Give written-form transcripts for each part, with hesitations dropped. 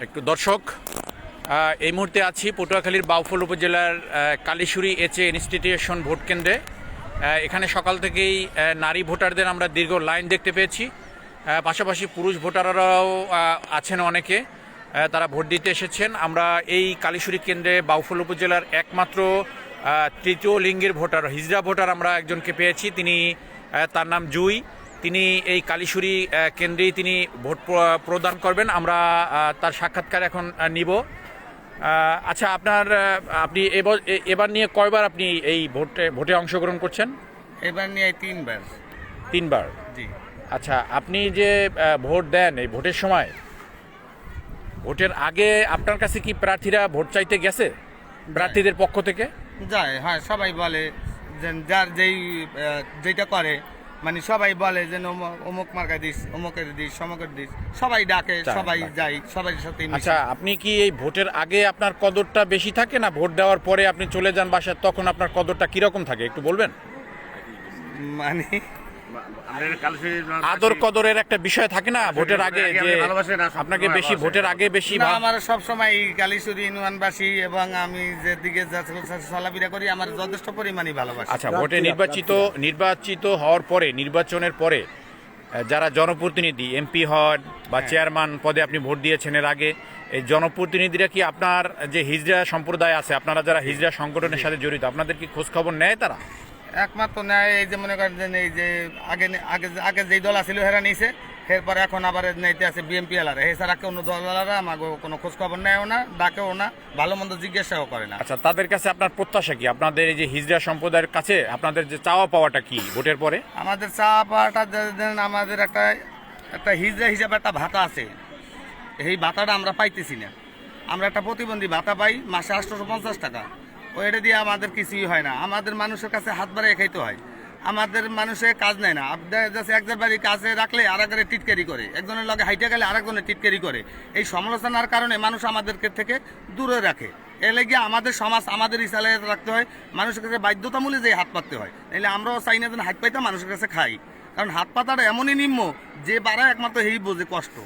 একটু দর্শক, এই মুহূর্তে আছি পটুয়াখালীর বাউফল উপজেলার কালীশুরি এইচএ ইনস্টিটিউশন ভোট কেন্দ্রে। এখানে সকাল থেকেই নারী ভোটারদের আমরা দীর্ঘ লাইন দেখতে পেয়েছি, পাশাপাশি পুরুষ ভোটাররাও আছেন অনেকে, তারা ভোট দিতে এসেছেন। আমরা এই কালীশুরি কেন্দ্রে বাউফল উপজেলার একমাত্র তৃতীয় লিঙ্গের ভোটার, হিজড়া ভোটার আমরা একজনকে পেয়েছি। তিনি, তার নাম জুই। তিনি এই কালীশুরি কেন্দ্রেই তিনি ভোট প্রদান করবেন। আমরা তার সাক্ষাৎকার এখন নিব। আচ্ছা, আপনি এবার নিয়ে কয়বার আপনি এই ভোটে অংশগ্রহণ করছেন? এবার নিয়ে তিনবার। জি। আচ্ছা, আপনি যে ভোট দেন, এই ভোটের সময়, ভোটের আগে আপনার কাছে কি প্রার্থীরা ভোট চাইতে গেছে প্রার্থীদের পক্ষ থেকে? যায়, হ্যাঁ, সবাই বলে যে যার যেটা করে, মানে সবাই বলে যে অমুক মার্কায় দিস, অমুকের দিস, সমকের দিস, সবাই ডাকে, সবাই যাই, সবাই সাথে। আচ্ছা, আপনি কি এই ভোটের আগে আপনার কদরটা বেশি থাকে, না ভোট দেওয়ার পরে আপনি চলে যান বাসায় তখন আপনার কদরটা কিরকম থাকে একটু বলবেন? মানে আদর কদরের একটা বিষয় থাকে না ভোটের আগে, যে আপনাকে বেশি ভোটের আগে বেশি? আমার সবসময় কালীশুরি ইউনিয়নবাসী এবং আমি যেদিকে চলাফেরা করি আমার যথেষ্ট পরিমাণে ভালোবাসি। আচ্ছা, ভোটে নির্বাচিত হওয়ার পরে, নির্বাচনের পরে যারা জনপ্রতিনিধি, এমপি হন বা চেয়ারম্যান পদে আপনি ভোট দিয়েছেন এর আগে, এই জনপ্রতিনিধিরা কি আপনার যে হিজড়া সম্প্রদায় আছে, আপনারা যারা হিজড়া সংগঠনের সাথে জড়িত, আপনাদের কি খোঁজ খবর নেয় তারা? একমাত্র নেয়, এই যে মনে করেন এই যে আগে যেই দল আছিল হেরা নিয়েছে, এরপর এখন আবার নেইতে আছে বিএমপি এলারা, এছাড়া কোনো দলারা আমাকে কোনো খোঁজ খবর নেয়ও না, ডাকেও না, ভালো মন্দ জিজ্ঞাসাও করে না। আচ্ছা, তাদের কাছে আপনার প্রত্যাশা কি? আপনাদের এই যে হিজড়া সম্প্রদায়ের কাছে আপনাদের যে চাওয়া পাওয়াটা কি ভোটের পরে? আমাদের চাওয়া পাওয়াটা, আমাদের একটা হিজড়া হিসাবে একটা ভাতা আছে, এই ভাতাটা আমরা পাইতেছি না। আমরা একটা প্রতিবন্ধী ভাতা পাই মাসে 850 টাকা, ওইটা দিয়ে আমাদের কিছুই হয় না। আমাদের মানুষের কাছে হাত বাড়িয়ে খাইতে হয়, আমাদের মানুষের কাজ নেয় না। একজন বাড়ি কাজে রাখলে আর একজনের টিটকারি করে, একজনের লগে হাইটে গেলে আর একজনের টিটকারি করে। এই সমালোচনার কারণে মানুষ আমাদেরকে থেকে দূরে রাখে। এ লেগে আমাদের সমাজ আমাদের ইসালে রাখতে হয়, মানুষের কাছে বাধ্যতামূলক যে হাত পাততে হয়, নাহলে আমরাও চাই না যেন হাত পাইতে মানুষের কাছে খাই। কারণ হাত পাতাটা এমনই নিম্ন যে বাড়ায় একমাত্র এই বোঝে কষ্ট,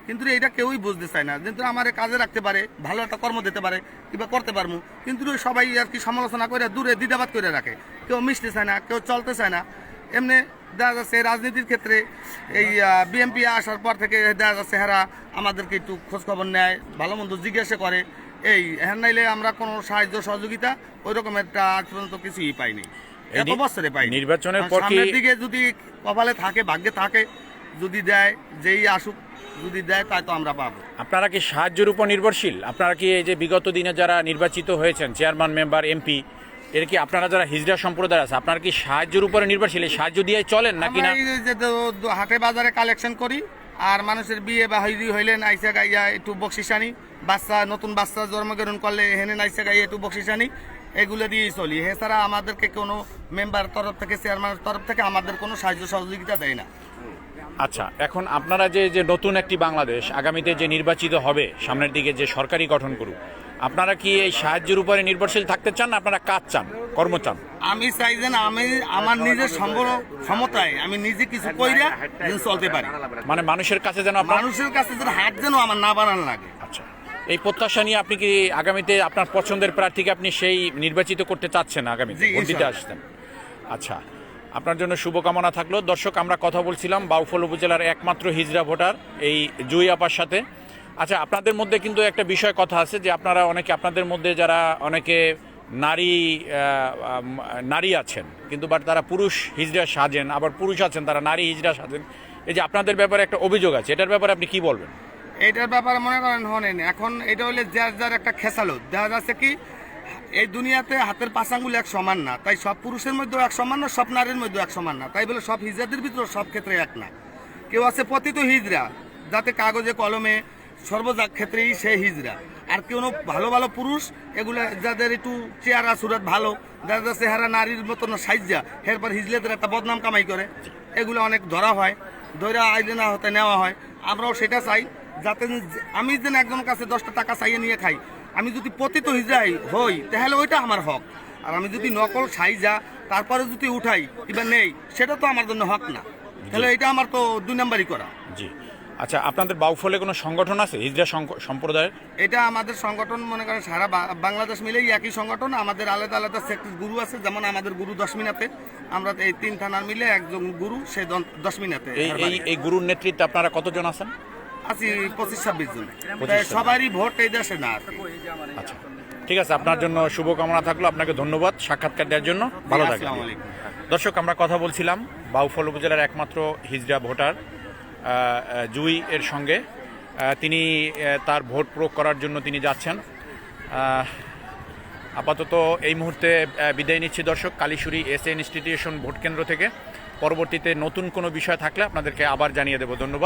কিন্তু এটা কেউই বুঝতে চায় না। কিন্তু আমার কাজে রাখতে পারে, ভালো একটা কর্ম দিতে পারে, কিংবা করতে পারবো, কিন্তু সবাই আর কি সমালোচনা করে দূরে দ্বিধাবাদ করে রাখে। কেউ মিশতে চায় না, কেউ চলতে চায় না। এমনি দেখা যাচ্ছে রাজনীতির ক্ষেত্রে এই বিএমপি আসার পর থেকে দেখা যাচ্ছে হেরা আমাদেরকে একটু খোঁজখবর নেয়, ভালো মন্দ জিজ্ঞাসা করে। এই হ্যাঁ, নাইলে আমরা কোনো সাহায্য সহযোগিতা ওই রকম একটা আজ পর্যন্ত কিছুই পাইনি, এত বছরে পাই। নির্বাচনের পর সামনের দিকে যদি কপালে থাকে, ভাগ্যে থাকে, যদি দেয়, যেই আসুক, যদি দেয় তাই তো আমরা পাবো। আপনারা কি সাহায্যের উপর নির্ভরশীল? আপনারা কি এই যে বিগত দিনে যারা নির্বাচিত হয়েছেন, চেয়ারম্যান, মেম্বার, এমপি, এর কি আপনারা যারা হিজড়া সম্প্রদায় আছে, আপনারা কি সাহায্যের উপরে নির্ভরশীল? এই সাহায্য দিয়ে চলেন নাকি না? হাটে বাজারে কালেকশন করি, আর মানুষের বিয়ে বা হইলে নাইসা গাইয়া একটু বকশিস আনি, নতুন বাচ্চা জন্মগ্রহণ করলে হেনে নাইসা গাইয়া একটু বকশিস আনি, এগুলো দিয়েই চলি। এছাড়া আমাদেরকে কোনো মেম্বার তরফ থেকে, চেয়ারম্যানের তরফ থেকে আমাদের কোনো সাহায্য সহযোগিতা দেয় না। আচ্ছা, এখন আপনারা যে নতুন একটি বাংলাদেশ আগামীতে যে নির্বাচিত হবে, সামনের দিকে যে সরকারি গঠন করুক, আপনারা কি এই সাহায্যের উপরে নির্ভরশীল থাকতে চান, আপনারা কাজ চান, কর্ম চান? আমি চাই যেন আমি আমার নিজের ক্ষমতায় আমি নিজে কিছু কইরা যেন চলতে পারি, মানে মানুষের কাছে যেন হাত যেন আমার না বানানো লাগে। আচ্ছা, এই প্রত্যাশা নিয়ে আপনি কি আগামীতে আপনার পছন্দের প্রার্থীকে আপনি সেই নির্বাচিত করতে চাচ্ছেন আগামীতে ভোট দিতে আসছেন? আচ্ছা, আপনার জন্য শুভকামনা থাকলো। দর্শক, আমরা কথা বলছিলাম বাউফল উপজেলার একমাত্র হিজড়া ভোটার এই জুই আপার সাথে। আচ্ছা, আপনাদের মধ্যে কিন্তু একটা বিষয় কথা আছে যে আপনারা অনেকে, আপনাদের মধ্যে যারা অনেকে নারী আছেন, কিন্তু বাট তারা পুরুষ হিজড়া সাজেন, আবার পুরুষ আছেন তারা নারী হিজড়া সাজেন। এই যে আপনাদের ব্যাপারে একটা অভিযোগ আছে, এটার ব্যাপারে আপনি কি বলবেন? এটার ব্যাপারে মনে করেন হনেন, এখন এটা হলে যার একটা খেসালো দেখা যাচ্ছে কি, এই দুনিয়াতে হাতের পাঁচ আঙ্গুল এক সমান না, তাই সব পুরুষের মধ্যেও এক সমান না, সব নারীর মধ্যেও এক সমান না, তাই বলে সব হিজড়াদের ভিতরে সব ক্ষেত্রে এক না। কেউ আছে পতিত হিজড়া, যাতে কাগজে কলমে সর্বক্ষেত্রেই সে হিজড়া। আর কেউ ভালো ভালো পুরুষ, এগুলো যাদের একটু চেহারা সুরাত ভালো, যাদের চেহারা নারীর মতন সাইজা, এরপর হিজড়াদের একটা বদনাম কামাই করে, এগুলো অনেক ধরা হয়, ধরা আইলে না হতে নেওয়া হয়। আমরাও সেটা চাই, যাতে আমি যেন একজনের কাছে 10টা টাকা চাইয়ে নিয়ে খাই, আমি যদি পতিত হিজড়াই হই তাহলে ওইটা আমার হক। আর আমি যদি নকল সাইজা তারপরে যদি উঠাই কিংবা নেই, সেটা তো আমার জন্য হক না, তাহলে এটা আমার তো 2 নাম্বারই করা। জি, আচ্ছা, আপনাদের বাউফলে কোনো সংগঠন আছে হিজড়া সম্প্রদায়ের? এটা আমাদের সংগঠন মনে করেন সারা বাংলাদেশ মিলেই একই সংগঠন। আমাদের আলাদা আলাদা সেক্টর গুরু আছে, যেমন আমাদের গুরু দশমিনাতে, আমরা এই 3 থানার মিলে একজন গুরু, সে দশমিনাতে। এই গুরুর নেতৃত্বে আপনারা কতজন আছেন? আছি 25-26 জন। তাই সবারই ভোট এই দেশে না আর কি। আচ্ছা, ঠিক আছে, আপনার জন্য শুভকামনা থাকলো। আপনাকে ধন্যবাদ সাক্ষাৎকার দেওয়ার জন্য। ভালো থাকবেন। আসসালামু আলাইকুম। দর্শক, আমরা কথা বলছিলাম বাউফল উপজেলার একমাত্র হিজড়া ভোটার জুই এর সঙ্গে। তিনি তার ভোট প্রয়োগ করার জন্য তিনি যাচ্ছেন। আপাতত এই মুহূর্তে বিদায় নিচ্ছি দর্শক, কালীশুরী এসএ ইনস্টিটিউশন ভোট কেন্দ্র থেকে। পরবর্তীতে নতুন কোনো বিষয় থাকলে আপনাদেরকে আবার জানিয়ে দেব। ধন্যবাদ।